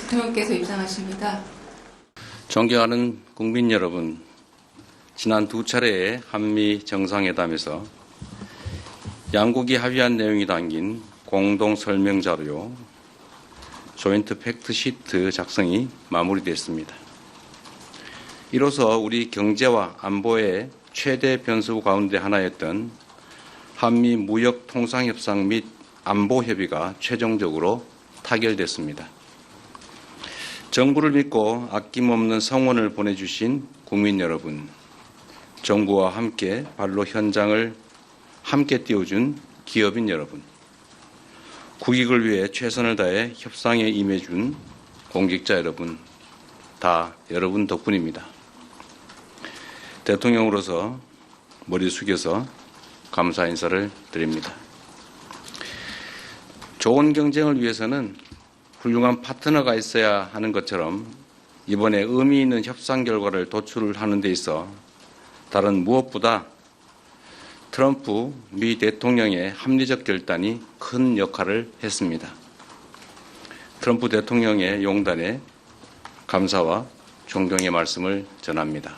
대통령께서 입장하십니다. 존경하는 국민 여러분, 지난 두 차례의 한미 정상회담에서 양국이 합의한 내용이 담긴 공동 설명 자료 조인트 팩트 시트 작성이 마무리됐습니다. 이로써 우리 경제와 안보의 최대 변수 가운데 하나였던 한미 무역 통상 협상 및 안보 협의가 최종적으로 타결됐습니다. 정부를 믿고 아낌없는 성원을 보내주신 국민 여러분, 정부와 함께 발로 현장을 함께 띄워준 기업인 여러분, 국익을 위해 최선을 다해 협상에 임해준 공직자 여러분, 다 여러분 덕분입니다. 대통령으로서 머리 숙여서 감사 인사를 드립니다. 좋은 경쟁을 위해서는 훌륭한 파트너가 있어야 하는 것처럼 이번에 의미 있는 협상 결과를 도출하는 데 있어 다른 무엇보다 트럼프 미 대통령의 합리적 결단이 큰 역할을 했습니다. 트럼프 대통령의 용단에 감사와 존경의 말씀을 전합니다.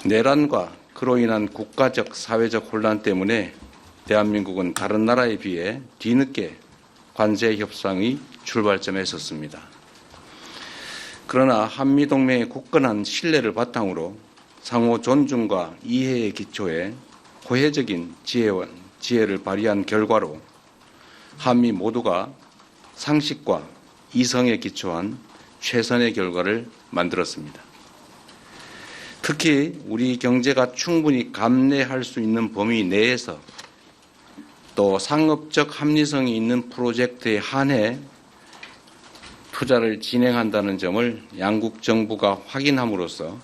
내란과 그로 인한 국가적, 사회적 혼란 때문에 대한민국은 다른 나라에 비해 뒤늦게 관세 협상의 출발점에 섰습니다. 그러나 한미동맹의 굳건한 신뢰를 바탕으로 상호 존중과 이해의 기초에 호혜적인 지혜를 발휘한 결과로 한미 모두가 상식과 이성에 기초한 최선의 결과를 만들었습니다. 특히 우리 경제가 충분히 감내할 수 있는 범위 내에서 또 상업적 합리성이 있는 프로젝트에 한해 투자를 진행한다는 점을 양국 정부가 확인함으로써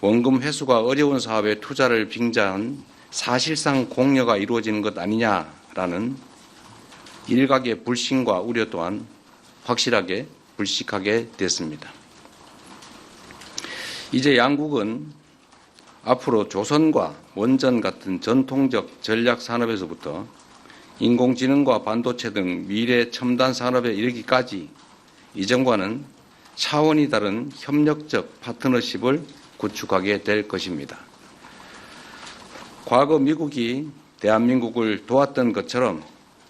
원금 회수가 어려운 사업에 투자를 빙자한 사실상 공여가 이루어지는 것 아니냐라는 일각의 불신과 우려 또한 확실하게 불식하게 됐습니다. 이제 양국은 앞으로 조선과 원전 같은 전통적 전략 산업에서부터 인공지능과 반도체 등 미래 첨단 산업에 이르기까지 이전과는 차원이 다른 협력적 파트너십을 구축하게 될 것입니다. 과거 미국이 대한민국을 도왔던 것처럼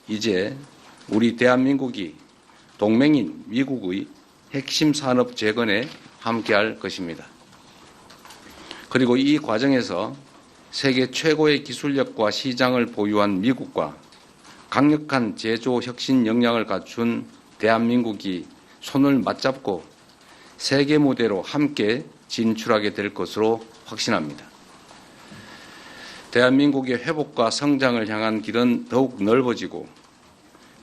이제 우리 대한민국이 동맹인 미국의 핵심 산업 재건에 함께할 것입니다. 그리고 이 과정에서 세계 최고의 기술력과 시장을 보유한 미국과 강력한 제조 혁신 역량을 갖춘 대한민국이 손을 맞잡고 세계 무대로 함께 진출하게 될 것으로 확신합니다. 대한민국의 회복과 성장을 향한 길은 더욱 넓어지고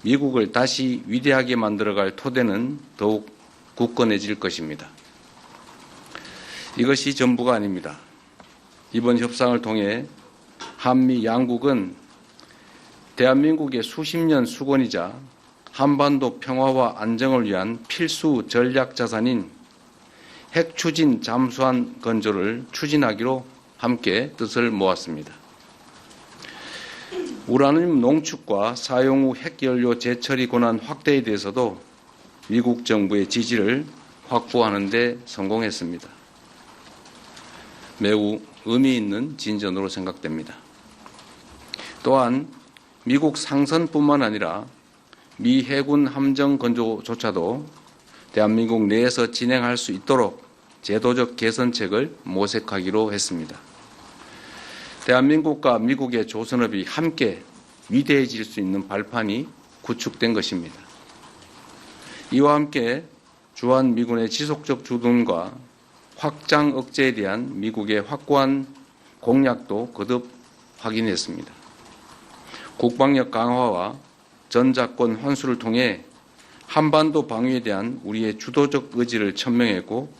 미국을 다시 위대하게 만들어갈 토대는 더욱 굳건해질 것입니다. 이것이 전부가 아닙니다. 이번 협상을 통해 한미 양국은 대한민국의 수십 년 수건이자 한반도 평화와 안정을 위한 필수 전략 자산인 핵 추진 잠수함 건조를 추진하기로 함께 뜻을 모았습니다. 우라늄 농축과 사용 후 핵연료 재처리 권한 확대에 대해서도 미국 정부의 지지를 확보하는 데 성공했습니다. 매우 의미 있는 진전으로 생각됩니다. 또한 미국 상선뿐만 아니라 미 해군 함정 건조조차도 대한민국 내에서 진행할 수 있도록 제도적 개선책을 모색하기로 했습니다. 대한민국과 미국의 조선업이 함께 위대해질 수 있는 발판이 구축된 것입니다. 이와 함께 주한미군의 지속적 주둔과 확장 억제에 대한 미국의 확고한 공약도 거듭 확인했습니다. 국방력 강화와 전작권 환수를 통해 한반도 방위에 대한 우리의 주도적 의지를 천명했고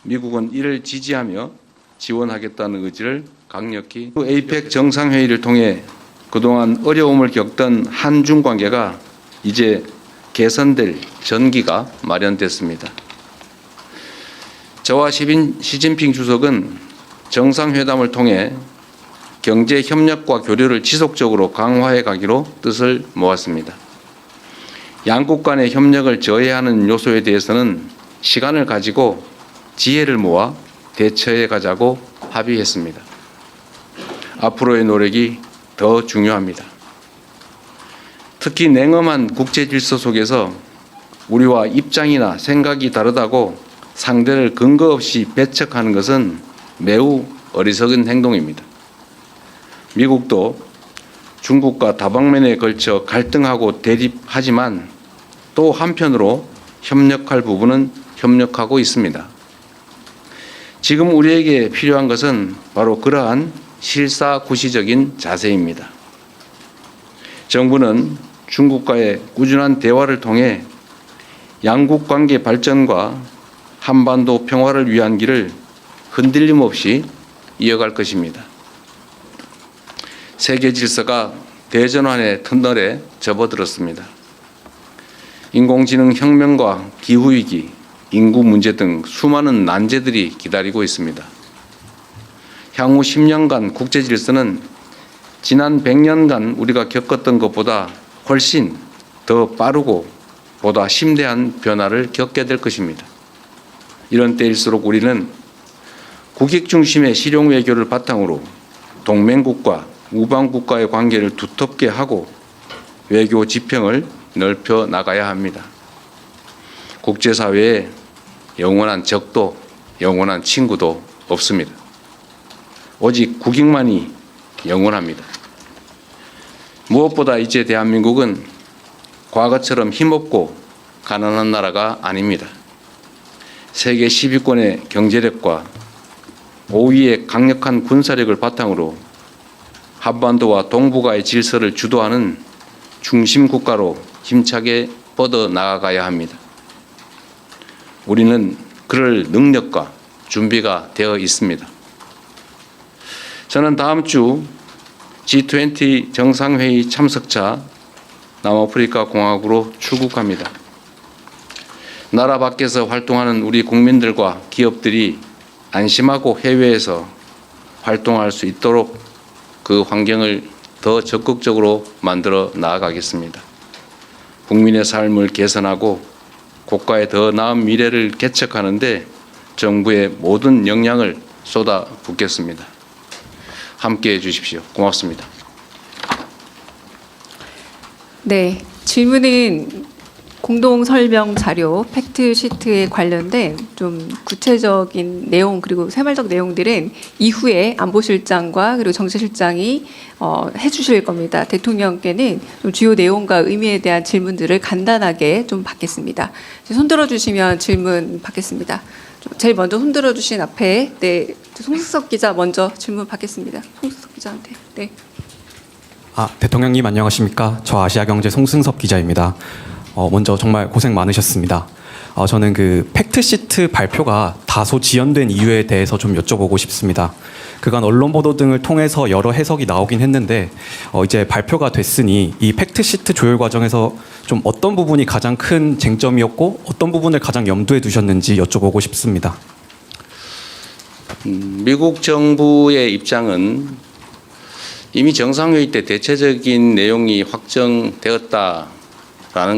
미국은 이를 지지하며 지원하겠다는 의지를 강력히 에이펙 정상회의를 통해 그동안 어려움을 겪던 한중 관계가 이제 개선될 전기가 마련됐습니다. 저와 시진핑 주석은 정상회담을 통해 경제 협력과 교류를 지속적으로 강화해 가기로 뜻을 모았습니다. 양국 간의 협력을 저해하는 요소에 대해서는 시간을 가지고 지혜를 모아 대처해 가자고 합의했습니다. 앞으로의 노력이 더 중요합니다. 특히 냉엄한 국제 질서 속에서 우리와 입장이나 생각이 다르다고 상대를 근거 없이 배척하는 것은 매우 어리석은 행동입니다. 미국도 중국과 다방면에 걸쳐 갈등하고 대립하지만 또 한편으로 협력할 부분은 협력하고 있습니다. 지금 우리에게 필요한 것은 바로 그러한 실사구시적인 자세입니다. 정부는 중국과의 꾸준한 대화를 통해 양국 관계 발전과 한반도 평화를 위한 길을 흔들림 없이 이어갈 것입니다. 세계 질서가 대전환의 터널에 접어들었습니다. 인공지능 혁명과 기후위기, 인구 문제 등 수많은 난제들이 기다리고 있습니다. 향후 10년간 국제 질서는 지난 100년간 우리가 겪었던 것보다 훨씬 더 빠르고 보다 심대한 변화를 겪게 될 것입니다. 이런 때일수록 우리는 국익 중심의 실용 외교를 바탕으로 동맹국과 우방국가의 관계를 두텁게 하고 외교 지평을 넓혀 나가야 합니다. 국제사회에 영원한 적도 영원한 친구도 없습니다. 오직 국익만이 영원합니다. 무엇보다 이제 대한민국은 과거처럼 힘없고 가난한 나라가 아닙니다. 세계 10위권의 경제력과 5위의 강력한 군사력을 바탕으로 한반도와 동북아의 질서를 주도하는 중심 국가로 힘차게 뻗어 나아가야 합니다. 우리는 그럴 능력과 준비가 되어 있습니다. 저는 다음 주 G20 정상회의 참석차 남아프리카 공화국으로 출국합니다. 나라 밖에서 활동하는 우리 국민들과 기업들이 안심하고 해외에서 활동할 수 있도록 그 환경을 더 적극적으로 만들어 나아가겠습니다. 국민의 삶을 개선하고 국가의 더 나은 미래를 개척하는 데 정부의 모든 역량을 쏟아붓겠습니다. 함께해 주십시오. 고맙습니다. 네, 질문은 공동 설명 자료 팩트시트에 관련된 좀 구체적인 내용 그리고 새말적 내용들은 이후에 안보실장과 그리고 정치실장이 해주실 겁니다. 대통령께는 좀 주요 내용과 의미에 대한 질문들을 간단하게 좀 받겠습니다. 손들어 주시면 질문 받겠습니다. 제일 먼저 손들어 주신 앞에 네, 송승섭 기자 먼저 질문 받겠습니다. 송승섭 기자한테. 네. 대통령님 안녕하십니까? 저 아시아경제 송승섭 기자입니다. 먼저 정말 고생 많으셨습니다. 저는 그 팩트시트 발표가 다소 지연된 이유에 대해서 좀 여쭤보고 싶습니다. 그간 언론 보도 등을 통해서 여러 해석이 나오긴 했는데 이제 발표가 됐으니 이 팩트시트 조율 과정에서 좀 어떤 부분이 가장 큰 쟁점이었고 어떤 부분을 가장 염두에 두셨는지 여쭤보고 싶습니다. 미국 정부의 입장은 이미 정상회의 때 대체적인 내용이 확정되었다라는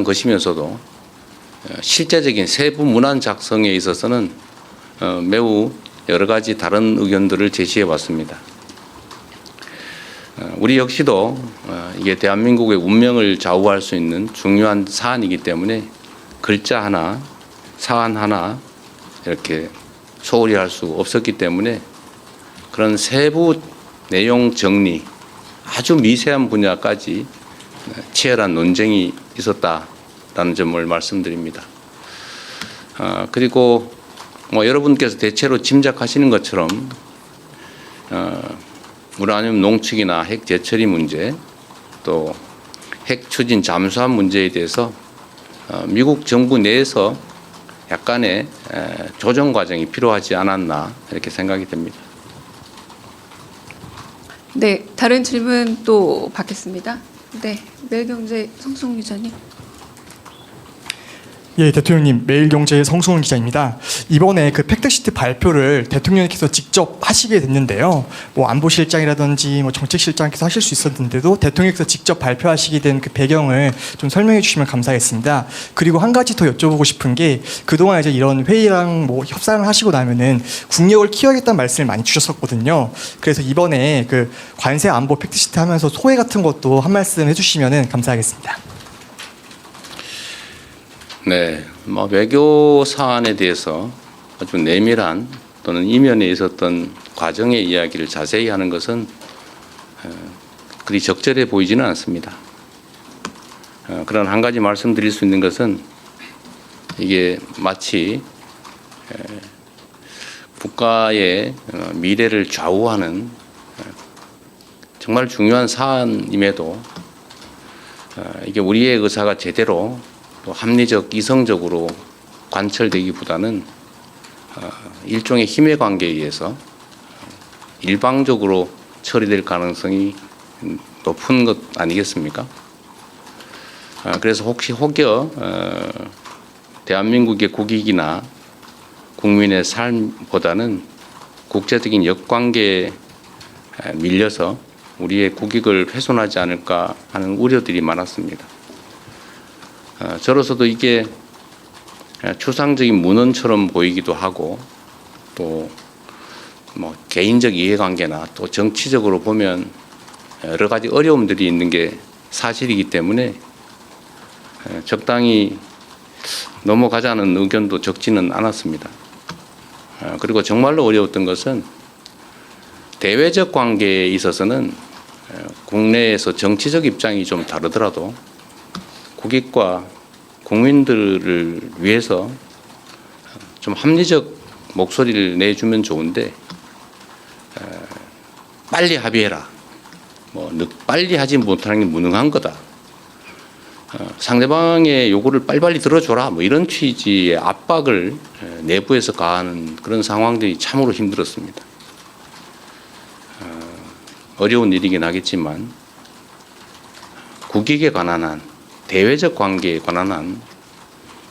것이면서도 실제적인 세부 문안 작성에 있어서는 매우 여러 가지 다른 의견들을 제시해 왔습니다. 우리 역시도 이게 대한민국의 운명을 좌우할 수 있는 중요한 사안이기 때문에 글자 하나, 사안 하나 이렇게 소홀히 할 수 없었기 때문에 그런 세부 내용 정리, 아주 미세한 분야까지 치열한 논쟁이 있었다라는 점을 말씀드립니다. 그리고 여러분께서 대체로 짐작하시는 것처럼 우라늄 농축이나 핵 재처리 문제 또 핵 추진 잠수함 문제에 대해서 미국 정부 내에서 약간의 조정 과정이 필요하지 않았나 이렇게 생각이 됩니다. 네, 다른 질문 또 받겠습니다. 네, 매일경제 송승훈 기자님. 예, 대통령님, 매일경제의 성승훈 기자입니다. 이번에 그 팩트시트 발표를 대통령께서 직접 하시게 됐는데요. 뭐 안보실장이라든지 뭐 정책실장께서 하실 수 있었는데도 대통령께서 직접 발표하시게 된 그 배경을 좀 설명해 주시면 감사하겠습니다. 그리고 한 가지 더 여쭤보고 싶은 게 그동안 이제 이런 회의랑 뭐 협상을 하시고 나면은 국력을 키워야겠다는 말씀을 많이 주셨었거든요. 그래서 이번에 그 관세 안보 팩트시트 하면서 소회 같은 것도 한 말씀 해주시면은 감사하겠습니다. 네, 뭐 외교 사안에 대해서 아주 내밀한 또는 이면에 있었던 과정의 이야기를 자세히 하는 것은 그리 적절해 보이지는 않습니다. 그런 한 가지 말씀드릴 수 있는 것은 이게 마치 국가의 미래를 좌우하는 정말 중요한 사안임에도 이게 우리의 의사가 제대로 또 합리적, 이성적으로 관철되기보다는 일종의 힘의 관계에 의해서 일방적으로 처리될 가능성이 높은 것 아니겠습니까? 그래서 혹여 대한민국의 국익이나 국민의 삶보다는 국제적인 역관계에 밀려서 우리의 국익을 훼손하지 않을까 하는 우려들이 많았습니다. 저로서도 이게 추상적인 문헌처럼 보이기도 하고 또 뭐 개인적 이해관계나 또 정치적으로 보면 여러 가지 어려움들이 있는 게 사실이기 때문에 적당히 넘어가자는 의견도 적지는 않았습니다. 그리고 정말로 어려웠던 것은 대외적 관계에 있어서는 국내에서 정치적 입장이 좀 다르더라도 국익과 국민들을 위해서 좀 합리적 목소리를 내주면 좋은데 빨리 합의해라. 뭐 빨리 하지 못하는 게 무능한 거다. 상대방의 요구를 빨리빨리 들어줘라. 뭐 이런 취지의 압박을 내부에서 가하는 그런 상황들이 참으로 힘들었습니다. 어려운 일이긴 하겠지만 국익에 관한 한 대외적 관계에 관한 한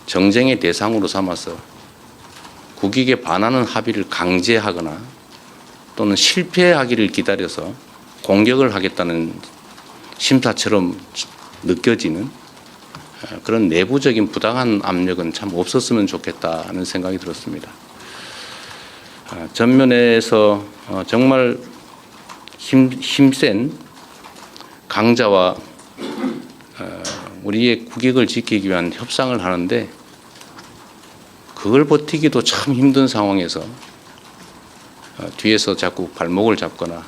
정쟁의 대상으로 삼아서 국익에 반하는 합의를 강제하거나 또는 실패하기를 기다려서 공격을 하겠다는 심사처럼 느껴지는 그런 내부적인 부당한 압력은 참 없었으면 좋겠다는 생각이 들었습니다. 전면에서 정말 힘센 강자와 우리의 국익을 지키기 위한 협상을 하는데 그걸 버티기도 참 힘든 상황에서 뒤에서 자꾸 발목을 잡거나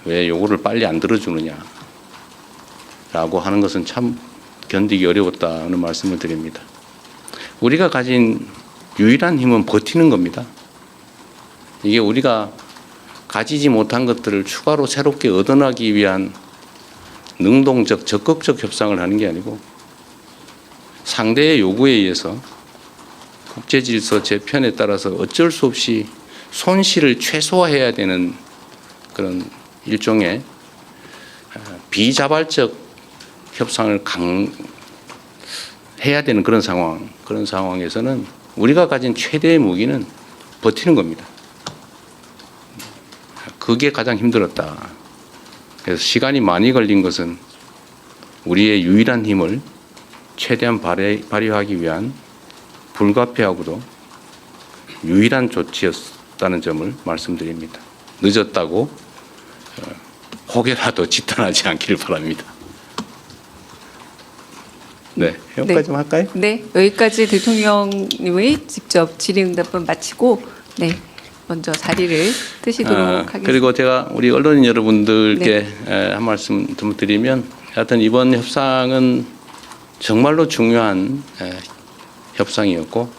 왜 요구를 빨리 안 들어주느냐라고 하는 것은 참 견디기 어려웠다는 말씀을 드립니다. 우리가 가진 유일한 힘은 버티는 겁니다. 이게 우리가 가지지 못한 것들을 추가로 새롭게 얻어나기 위한 능동적, 적극적 협상을 하는 게 아니고 상대의 요구에 의해서 국제질서 재편에 따라서 어쩔 수 없이 손실을 최소화해야 되는 그런 일종의 비자발적 협상을 해야 되는 그런 상황에서는 우리가 가진 최대의 무기는 버티는 겁니다. 그게 가장 힘들었다. 그래서 시간이 많이 걸린 것은 우리의 유일한 힘을 최대한 발휘하기 위한 불가피하고도 유일한 조치였다는 점을 말씀드립니다. 늦었다고 혹여라도 지탄하지 않기를 바랍니다. 네, 여기까지만 할까요? 네, 여기까지 대통령님의 직접 질의응답은 마치고 네, 먼저 자리를 뜨시도록 하겠습니다. 그리고 제가 우리 언론인 여러분들께 한 말씀 좀 드리면 하여튼 이번 협상은 정말로 중요한 협상이었고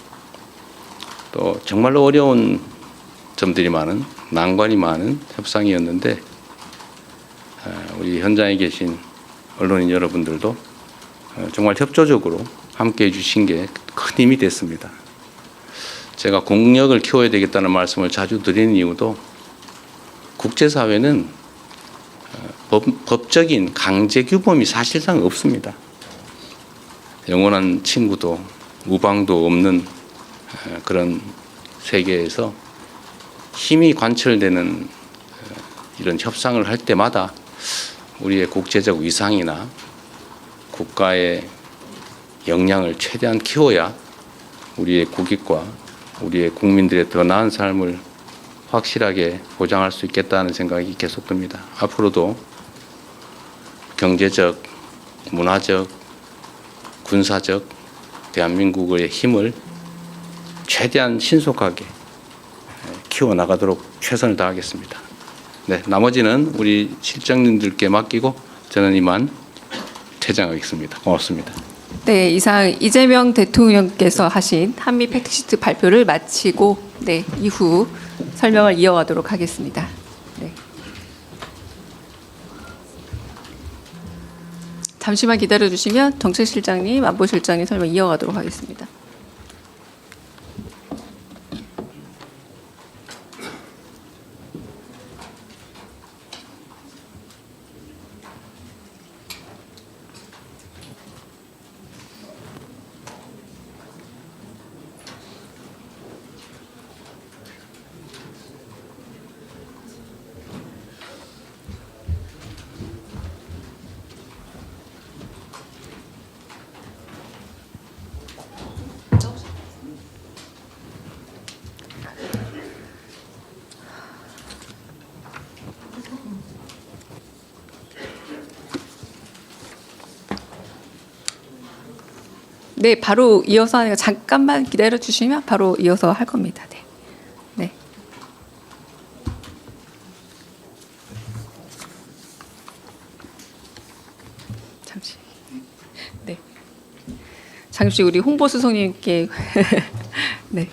또 정말로 어려운 점들이 많은 난관이 많은 협상이었는데 우리 현장에 계신 언론인 여러분들도 정말 협조적으로 함께해 주신 게 큰 힘이 됐습니다. 제가 국력을 키워야 되겠다는 말씀을 자주 드리는 이유도 국제사회는 법적인 강제 규범이 사실상 없습니다. 영원한 친구도 우방도 없는 그런 세계에서 힘이 관철되는 이런 협상을 할 때마다 우리의 국제적 위상이나 국가의 역량을 최대한 키워야 우리의 국익과 우리의 국민들의 더 나은 삶을 확실하게 보장할 수 있겠다는 생각이 계속 듭니다. 앞으로도 경제적, 문화적, 군사적 대한민국의 힘을 최대한 신속하게 키워나가도록 최선을 다하겠습니다. 네, 나머지는 우리 실장님들께 맡기고 저는 이만 퇴장하겠습니다. 고맙습니다. 네, 이상 이재명 대통령께서 하신 한미 팩트시트 발표를 마치고 네, 이후 설명을 이어가도록 하겠습니다. 네. 잠시만 기다려 주시면 정책실장님, 안보실장님 설명 이어가도록 하겠습니다. 네, 바로 이어서 하니까 잠깐만 기다려 주시면 바로 이어서 할 겁니다. 네. 네. 잠시. 네. 잠시 우리 홍보수석님께 네.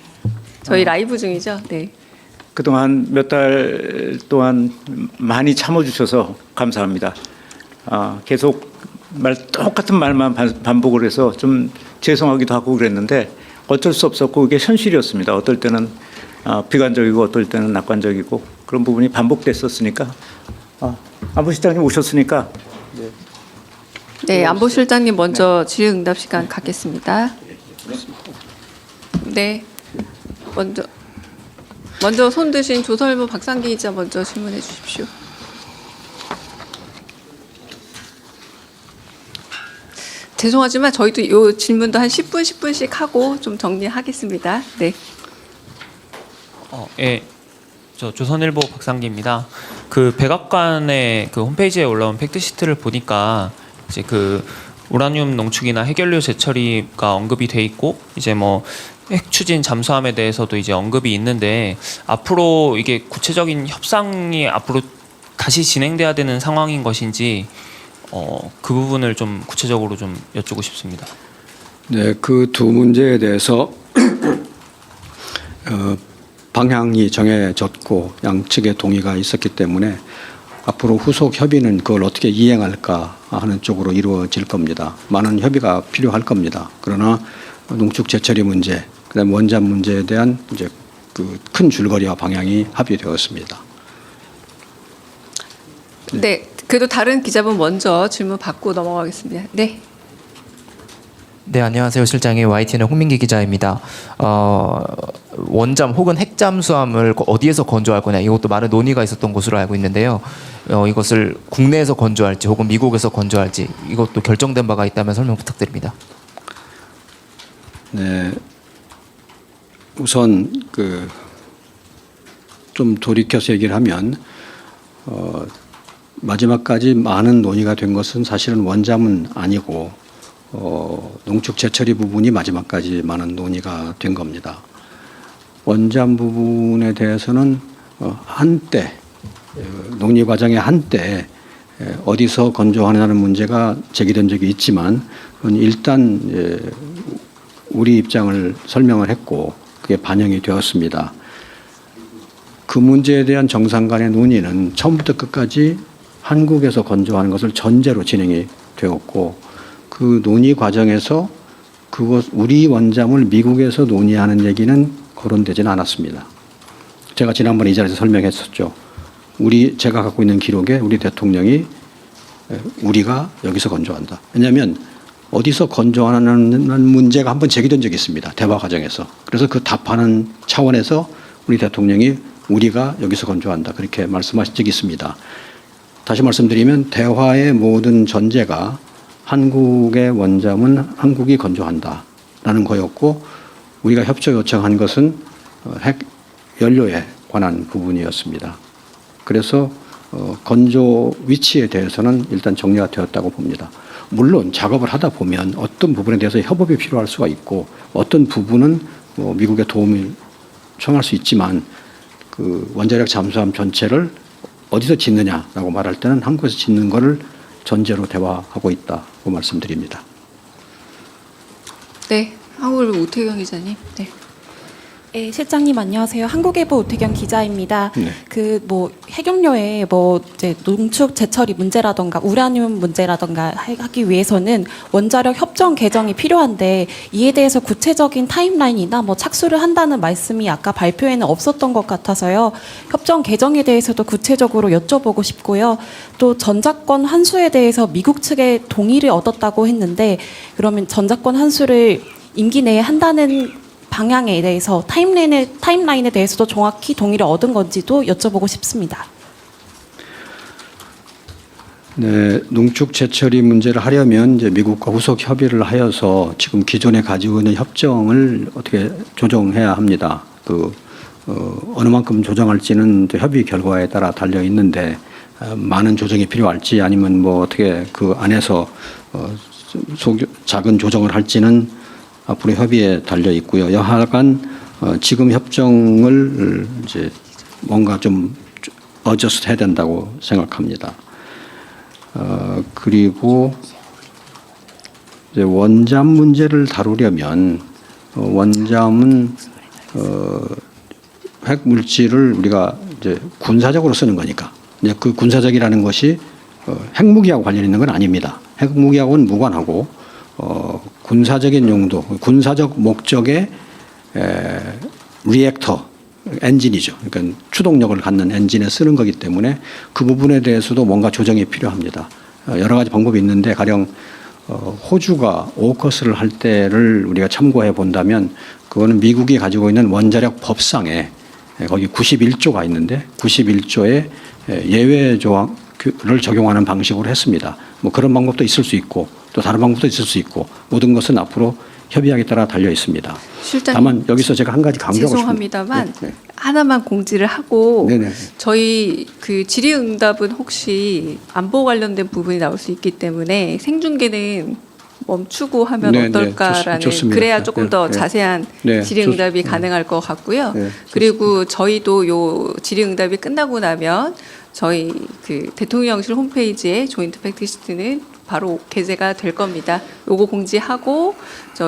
저희 라이브 중이죠. 네. 그동안 몇 달 동안 많이 참아주셔서 감사합니다. 계속 똑같은 말만 반복을 해서 좀 죄송하기도 하고 그랬는데 어쩔 수 없었고 그게 현실이었습니다. 어떨 때는 비관적이고 어떨 때는 낙관적이고 그런 부분이 반복됐었으니까 안보실장님 오셨으니까 네, 안보실장님 먼저 질의응답 시간 갖겠습니다. 네, 먼저 손 드신 조설모 박상기 기자 먼저 질문해 주십시오. 죄송하지만 저희도 이 질문도 한 10분씩 하고 좀 정리하겠습니다. 네. 예. 저 조선일보 박상기입니다. 그 백악관의 그 홈페이지에 올라온 팩트시트를 보니까 이제 그 우라늄 농축이나 해결료 재처리가 언급이 돼 있고 이제 뭐 핵 추진 잠수함에 대해서도 이제 언급이 있는데 앞으로 이게 구체적인 협상이 앞으로 다시 진행돼야 되는 상황인 것인지 그 부분을 좀 구체적으로 좀 여쭙고 싶습니다. 네, 그 두 문제에 대해서 방향이 정해졌고 양측의 동의가 있었기 때문에 앞으로 후속 협의는 그걸 어떻게 이행할까 하는 쪽으로 이루어질 겁니다. 많은 협의가 필요할 겁니다. 그러나 농축 재처리 문제, 그다음 원전 문제에 대한 이제 그 큰 줄거리와 방향이 합의되었습니다. 네, 그래도 다른 기자분 먼저 질문 받고 넘어가겠습니다. 네. 네, 안녕하세요. 실장님, YTN의 홍민기 기자입니다. 원잠 혹은 핵잠수함을 어디에서 건조할 거냐, 이것도 많은 논의가 있었던 것으로 알고 있는데요. 이것을 국내에서 건조할지 혹은 미국에서 건조할지 이것도 결정된 바가 있다면 설명 부탁드립니다. 네, 우선 좀 돌이켜서 얘기를 하면 마지막까지 많은 논의가 된 것은 사실은 원잠은 아니고 농축 재처리 부분이 마지막까지 많은 논의가 된 겁니다. 원잠 부분에 대해서는 한때 논의 과정의 한때 어디서 건조하느냐는 문제가 제기된 적이 있지만 일단 우리 입장을 설명을 했고 그게 반영이 되었습니다. 그 문제에 대한 정상 간의 논의는 처음부터 끝까지 한국에서 건조하는 것을 전제로 진행이 되었고 그 논의 과정에서 우리 원잠을 미국에서 논의하는 얘기는 거론되지는 않았습니다. 제가 지난번에 이 자리에서 설명했었죠. 제가 갖고 있는 기록에 우리 대통령이 우리가 여기서 건조한다. 왜냐하면 어디서 건조하는 문제가 한번 제기된 적이 있습니다. 대화 과정에서. 그래서 그 답하는 차원에서 우리 대통령이 우리가 여기서 건조한다 그렇게 말씀하신 적이 있습니다. 다시 말씀드리면 대화의 모든 전제가 한국의 원잠은 한국이 건조한다라는 거였고 우리가 협조 요청한 것은 핵 연료에 관한 부분이었습니다. 그래서 건조 위치에 대해서는 일단 정리가 되었다고 봅니다. 물론 작업을 하다 보면 어떤 부분에 대해서 협업이 필요할 수가 있고 어떤 부분은 미국의 도움을 청할 수 있지만 그 원자력 잠수함 전체를 어디서 짓느냐라고 말할 때는 한국에서 짓는 것을 전제로 대화하고 있다고 말씀드립니다. 네, 한국일보 우태경 기자님. 네. 네, 실장님 안녕하세요. 한국일보 우태경 기자입니다. 네. 그 뭐 핵연료에 뭐 이제 농축 재처리 문제라던가 우라늄 문제라던가 하기 위해서는 원자력 협정 개정이 필요한데 이에 대해서 구체적인 타임라인이나 뭐 착수를 한다는 말씀이 아까 발표에는 없었던 것 같아서요. 협정 개정에 대해서도 구체적으로 여쭤보고 싶고요. 또 전자권 환수에 대해서 미국 측의 동의를 얻었다고 했는데 그러면 전자권 환수를 임기 내에 한다는 방향에 대해서 타임라인에 대해서도 정확히 동의를 얻은 건지도 여쭤보고 싶습니다. 네, 농축 재처리 문제를 하려면 이제 미국과 후속 협의를 하여서 지금 기존에 가지고 있는 협정을 어떻게 조정해야 합니다. 어느 만큼 조정할지는 또 협의 결과에 따라 달려 있는데 많은 조정이 필요할지 아니면 뭐 어떻게 그 안에서 작은 조정을 할지는 앞으로 협의에 달려 있고요. 여하간 지금 협정을 이제 뭔가 좀 어저스트 해야 된다고 생각합니다. 그리고 이제 원잠 문제를 다루려면 원잠은 핵 물질을 우리가 이제 군사적으로 쓰는 거니까 이제 그 군사적이라는 것이 핵무기하고 관련 있는 건 아닙니다. 핵무기하고는 무관하고 군사적인 용도, 군사적 목적의 리액터 엔진이죠. 그러니까 추동력을 갖는 엔진에 쓰는 거기 때문에 그 부분에 대해서도 뭔가 조정이 필요합니다. 여러 가지 방법이 있는데 가령 호주가 오커스를 할 때를 우리가 참고해 본다면 그거는 미국이 가지고 있는 원자력 법상에 거기 91조가 있는데 91조에 예외 조항을 적용하는 방식으로 했습니다. 뭐 그런 방법도 있을 수 있고 또 다른 방법도 있을 수 있고 모든 것은 앞으로 협의하기에 따라 달려 있습니다. 실장님, 다만 여기서 제가 한 가지 강조하고 죄송합니다만 싶습니다. 네. 하나만 공지를 하고 네네. 저희 그 질의응답은 혹시 안보 관련된 부분이 나올 수 있기 때문에 생중계는 멈추고 하면 네, 네. 어떨까라는 좋습니다. 그래야 조금 네, 더 네. 자세한 네, 질의응답이 가능할 것 같고요. 네, 그리고 저희도 요 질의응답이 끝나고 나면 저희 그 대통령실 홈페이지에 조인트 팩트시트는 바로 게재가 될 겁니다. 요거 공지하고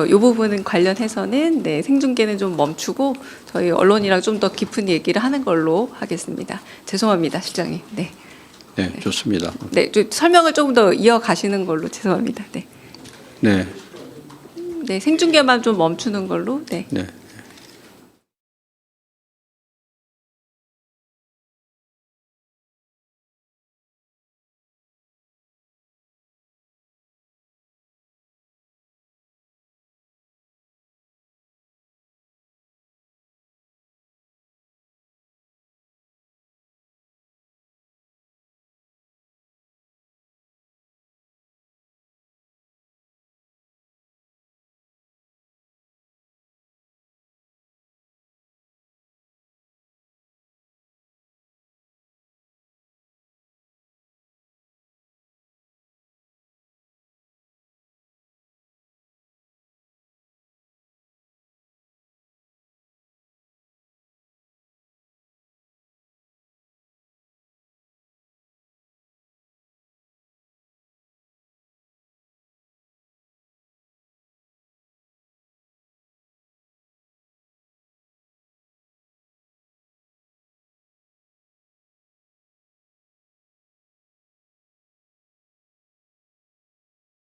요 부분은 관련해서는 네, 생중계는 좀 멈추고 저희 언론이랑 좀 더 깊은 얘기를 하는 걸로 하겠습니다. 죄송합니다, 실장님. 네. 네, 좋습니다. 네, 좀 설명을 조금 더 이어가시는 걸로 죄송합니다. 네. 네, 네, 생중계만 좀 멈추는 걸로. 네. 네.